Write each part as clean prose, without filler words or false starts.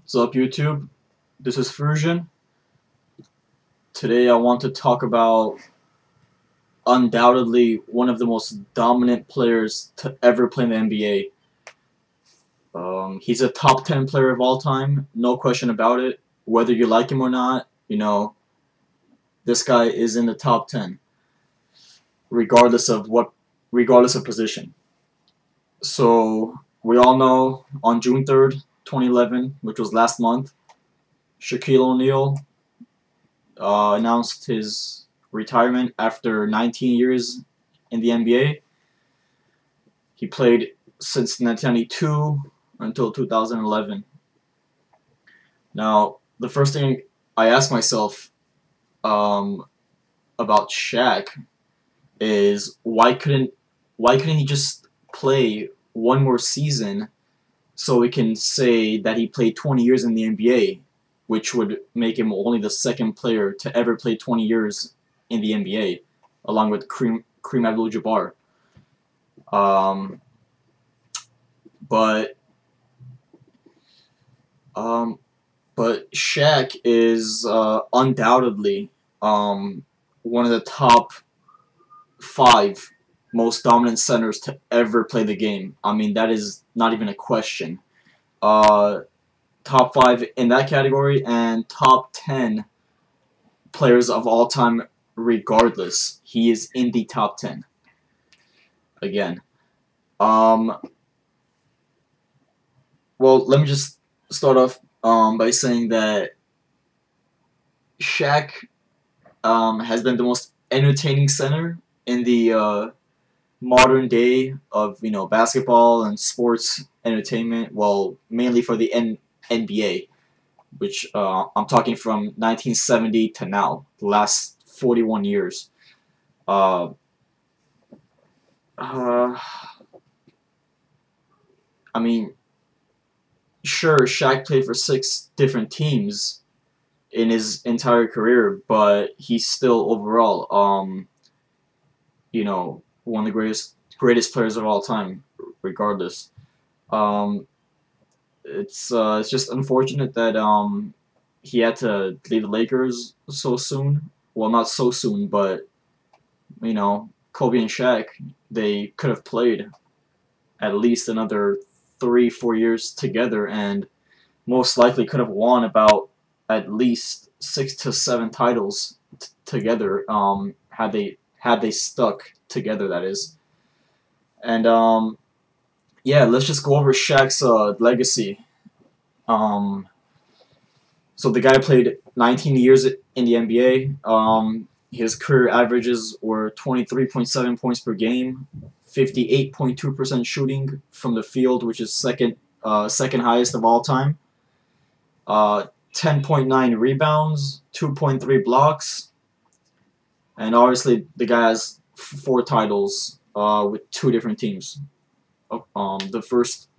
What's up, YouTube? This is Fusion. Today I want to talk about undoubtedly one of the most dominant players to ever play in the NBA. He's a top 10 player of all time, no question about it. Whether you like him or not, this guy is in the top 10, regardless of position. So we all know on June 3rd, 2011, which was last month, Shaquille O'Neal announced his retirement after 19 years in the NBA. He played since 1992 until 2011. Now, the first thing I asked myself um, about Shaq is why couldn't he just play one more season so we can say that he played 20 years in the NBA, which would make him only the second player to ever play 20 years in the NBA, along with Kareem Abdul-Jabbar. Um, but um, but Shaq is undoubtedly one of the top five most dominant centers to ever play the game. I mean, that is not even a question. Uh, Top five in that category and top 10 players of all time, regardless. He is in the top 10 again. Um, well, let me just start off by saying that Shaq has been the most entertaining center in the modern day of basketball and sports entertainment. Well, mainly for the NBA, which I'm talking from 1970 to now, the last 41 years. Uh, uh, I mean, sure, Shaq played for six different teams in his entire career, but he's still overall, one of the greatest players of all time, regardless. Um, it's just unfortunate that he had to leave the Lakers so soon. Well, not so soon, but Kobe and Shaq, they could have played at least another 3, 4 years together, and most likely could have won about at least 6 to 7 titles together. Had they stuck together, that is. And yeah, let's just go over Shaq's legacy. Um, so the guy played 19 years in the NBA. His career averages were 23.7 points per game, 58.2% shooting from the field, which is second highest of all time. 10.9 rebounds, 2.3 blocks, and obviously the guy has 4 titles with 2 different teams. The first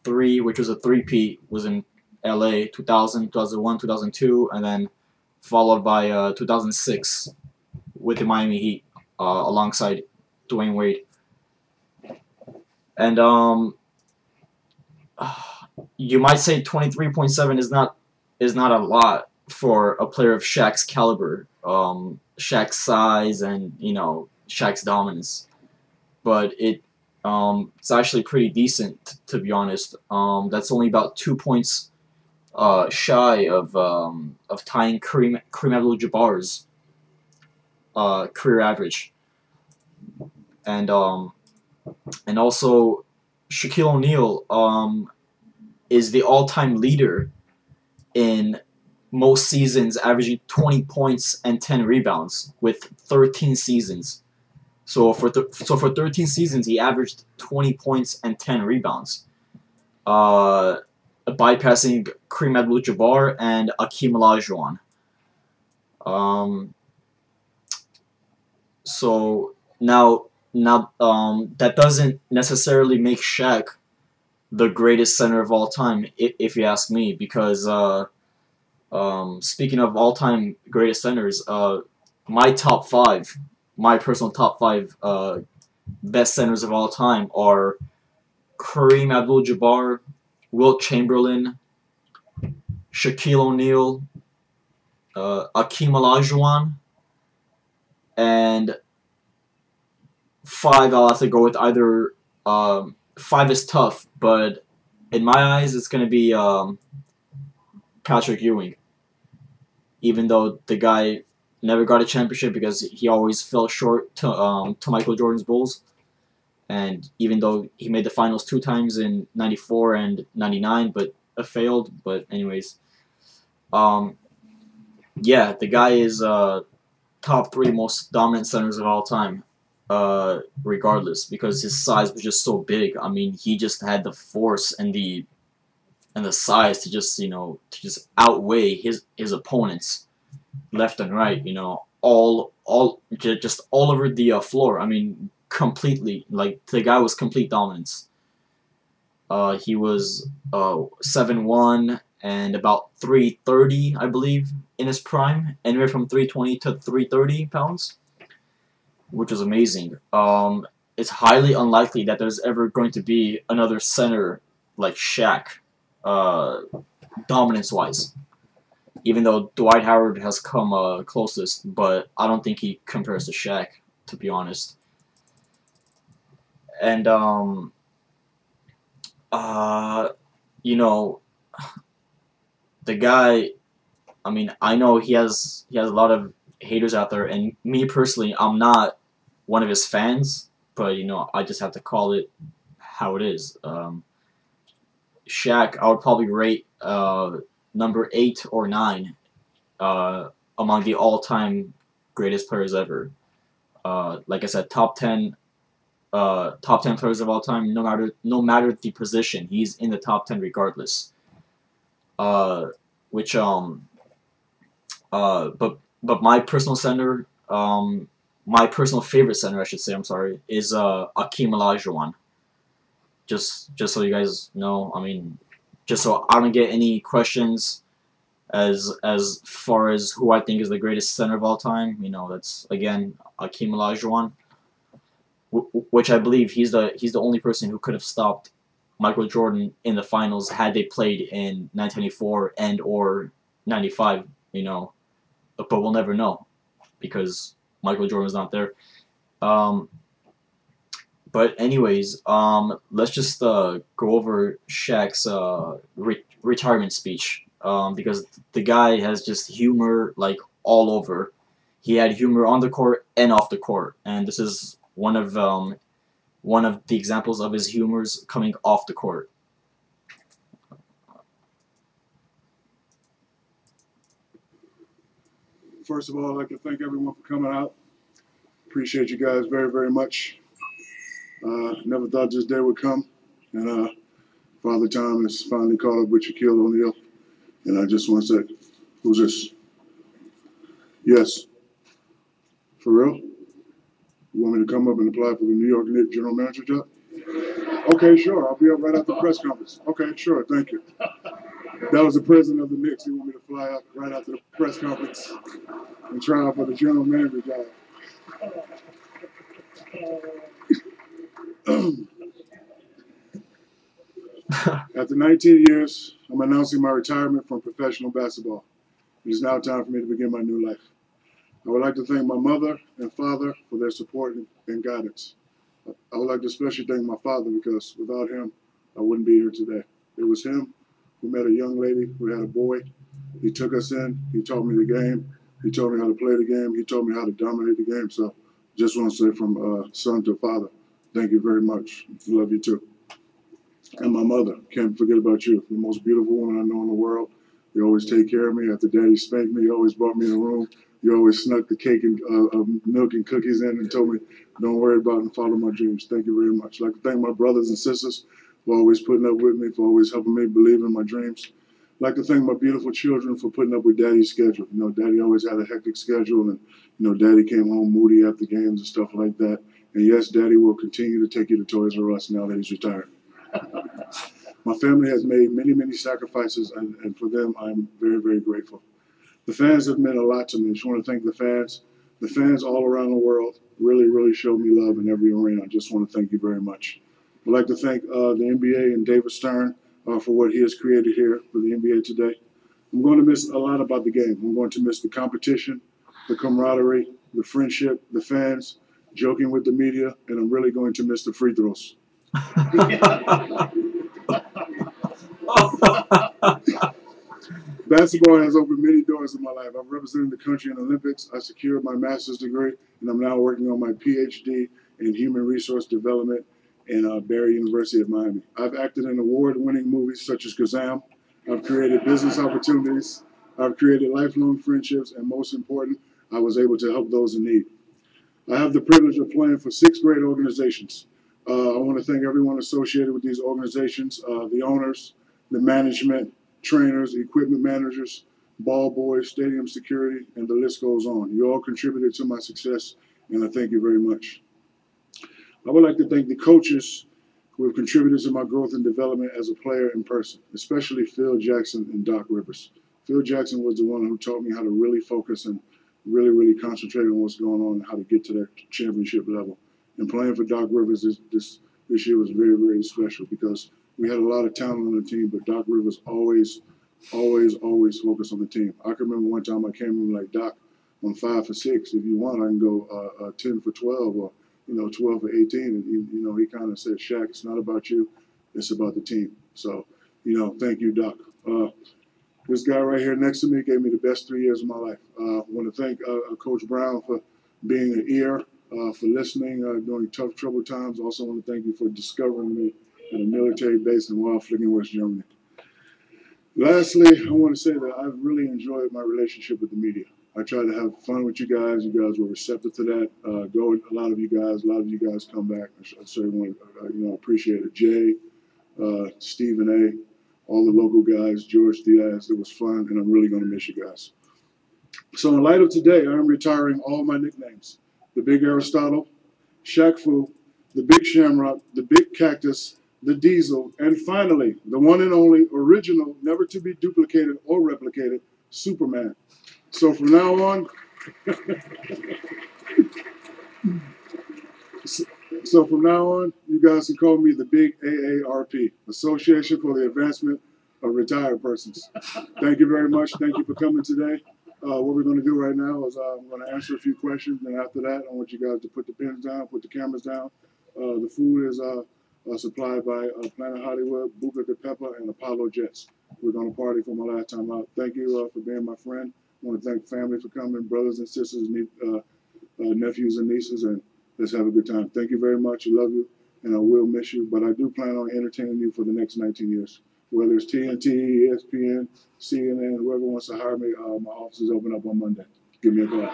three, which was a three-peat, was in LA 2000, 2001, 2002, and then followed by 2006 with the Miami Heat alongside Dwayne Wade. And you might say 23.7 is not a lot for a player of Shaq's caliber, Shaq's size, and Shaq's dominance, but it's actually pretty decent, to be honest. That's only about 2 points shy of tying Kareem Abdul-Jabbar's career average, and also Shaquille O'Neal is the all-time leader in most seasons, averaging 20 points and 10 rebounds with 13 seasons. So for 13 seasons, he averaged 20 points and 10 rebounds, bypassing Kareem Abdul-Jabbar and Akeem Olajuwon. Um, so now, that doesn't necessarily make Shaq the greatest center of all time, if you ask me, because speaking of all-time greatest centers, my top five, my personal top five best centers of all time are Kareem Abdul-Jabbar, Wilt Chamberlain, Shaquille O'Neal, Akeem Olajuwon, and five. I'll have to go with either. Five is tough, but in my eyes, it's gonna be Patrick Ewing. Even though the guy never got a championship because he always fell short to Michael Jordan's Bulls, and even though he made the finals two times in '94 and '99, but failed. But anyways, um, yeah, the guy is top three most dominant centers of all time. Regardless, because his size was just so big. I mean, he just had the force and the size to just to just outweigh his opponents left and right. Just all over the floor. I mean, completely. Like the guy was complete dominance. He was 7'1" and about 330, I believe, in his prime, anywhere from 320 to 330 pounds, which was amazing. It's highly unlikely that there's ever going to be another center like Shaq, uh, dominance-wise. Even though Dwight Howard has come closest, but I don't think he compares to Shaq, to be honest. And uh, you know, the guy. I mean, I know he has a lot of haters out there, and me personally, I'm not one of his fans, but I just have to call it how it is. Shaq, I would probably rate number 8 or 9 among the all-time greatest players ever. Like I said, top 10 players of all time. No matter the position, he's in the top 10 regardless. Uh, which but my personal center, my personal favorite center, I should say. I'm sorry, is Akeem Olajuwon. Just so you guys know, I mean, just so I don't get any questions as far as who I think is the greatest center of all time. That's again Akeem Olajuwon, which I believe he's the only person who could have stopped Michael Jordan in the finals had they played in 1994 and or '95. But we'll never know because Michael Jordan was not there. Um, but anyways, let's just go over Shaq's retirement speech, because the guy has just humor like all over. He had humor on the court and off the court, and this is one of the examples of his humors coming off the court. First of all, I'd like to thank everyone for coming out. Appreciate you guys very, very much. Never thought this day would come. And Father Time has finally caught up with Shaquille O'Neal. And I just want to say, who's this? Yes. For real? You want me to come up and apply for the New York Knicks general manager job? Okay, sure. I'll be up right after the press conference. Okay, sure. Thank you. That was the president of the Knicks. He wanted me to fly out right after the press conference and try out for the general manager job. After 19 years, I'm announcing my retirement from professional basketball. It is now time for me to begin my new life. I would like to thank my mother and father for their support and guidance. I would like to especially thank my father because without him, I wouldn't be here today. It was him who met a young lady who had a boy. He took us in. He taught me the game. He told me how to play the game. He told me how to dominate the game. So just want to say from son to father, thank you very much. Love you too. And my mother, can't forget about you. The most beautiful woman I know in the world. You always take care of me. After Daddy spanked me, you always brought me in the room. You always snuck the cake and milk and cookies in and told me, don't worry about it and follow my dreams. Thank you very much. I'd like to thank my brothers and sisters for always putting up with me, for always helping me believe in my dreams. I'd like to thank my beautiful children for putting up with Daddy's schedule. Daddy always had a hectic schedule, and, Daddy came home moody after games and stuff like that. And yes, Daddy will continue to take you to Toys R Us now that he's retired. My family has made many, many sacrifices, and for them, I'm very, very grateful. The fans have meant a lot to me. I just want to thank the fans. The fans all around the world really, really showed me love in every arena. I just want to thank you very much. I'd like to thank the NBA and David Stern for what he has created here for the NBA today. I'm going to miss a lot about the game. I'm going to miss the competition, the camaraderie, the friendship, the fans, joking with the media, and I'm really going to miss the free throws. Basketball has opened many doors in my life. I've represented the country in the Olympics. I secured my master's degree, and I'm now working on my PhD in human resource development in Barry University of Miami. I've acted in award-winning movies such as Kazam. I've created business opportunities. I've created lifelong friendships, and most important, I was able to help those in need. I have the privilege of playing for 6 great organizations. I want to thank everyone associated with these organizations, the owners, the management, trainers, equipment managers, ball boys, stadium security, and the list goes on. You all contributed to my success, and I thank you very much. I would like to thank the coaches who have contributed to my growth and development as a player and person, especially Phil Jackson and Doc Rivers. Phil Jackson was the one who taught me how to really focus and really concentrate on what's going on and how to get to that championship level. And playing for Doc Rivers this year was very special because we had a lot of talent on the team, but Doc Rivers always focused on the team. I can remember one time I came in like, Doc, I'm 5 for 6. If you want, I can go 10 for 12 or 12 for 18. And he kind of said, Shaq, it's not about you, it's about the team. So, thank you, Doc. This guy right here next to me gave me the best 3 years of my life. I want to thank Coach Brown for being an ear, for listening during tough, troubled times. Also want to thank you for discovering me at a military base in Wildflicken, West Germany. Lastly, I want to say that I've really enjoyed my relationship with the media. I try to have fun with you guys. You guys were receptive to that. A lot of you guys come back. I certainly want to appreciate it. Jay, Stephen A., all the local guys, George Diaz. It was fun, and I'm really going to miss you guys. So in light of today, I'm retiring all my nicknames. The Big Aristotle, Shaq Fu, the Big Shamrock, the Big Cactus, the Diesel, and finally, the one and only original, never to be duplicated or replicated, Superman. So from now on, you guys can call me the Big AARP, Association for the Advancement of Retired Persons. Thank you very much. Thank you for coming today. What we're going to do right now is I'm going to answer a few questions, and after that, I want you guys to put the pens down, put the cameras down. The food is supplied by Planet Hollywood, Buca de Pepper, and Apollo Jets. We're going to party for my last time out. Thank you for being my friend. I want to thank family for coming, brothers and sisters, nephews and nieces, and let's have a good time. Thank you very much. I love you, and I will miss you, but I do plan on entertaining you for the next 19 years. Whether it's TNT, ESPN, CNN, whoever wants to hire me, my office is open up on Monday. Give me a call.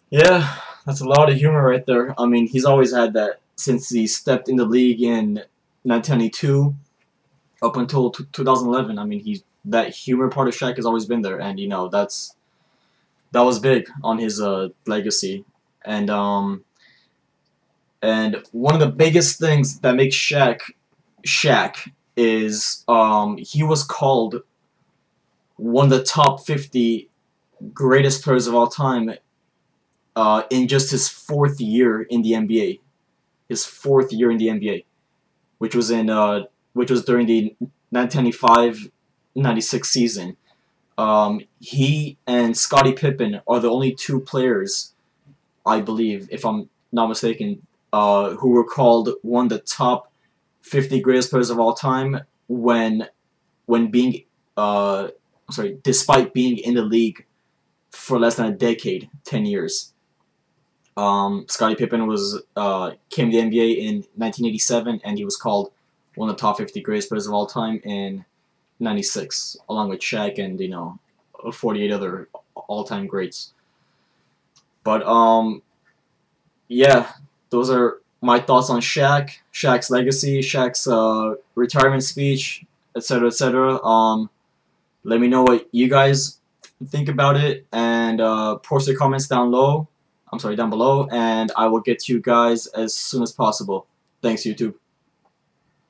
Yeah, that's a lot of humor right there. I mean, he's always had that since he stepped in the league in 1992 up until 2011. I mean, that humor part of Shaq has always been there, and that was big on his legacy. And one of the biggest things that makes Shaq is he was called one of the top 50 greatest players of all time in just his 4th year in the NBA. His 4th year in the NBA, which was during the 1995-96 season. He and Scottie Pippen are the only 2 players, I believe, if I'm not mistaken, who were called one of the top 50 greatest players of all time despite being in the league for less than a decade, 10 years. Scottie Pippen came to the NBA in 1987, and he was called one of the top 50 greatest players of all time in 96, along with Shaq and 48 other all-time greats. But yeah, those are my thoughts on Shaq's legacy, Shaq's retirement speech, etc., etc. Let me know what you guys think about it, and post your comments down below, and I will get to you guys as soon as possible. Thanks, YouTube.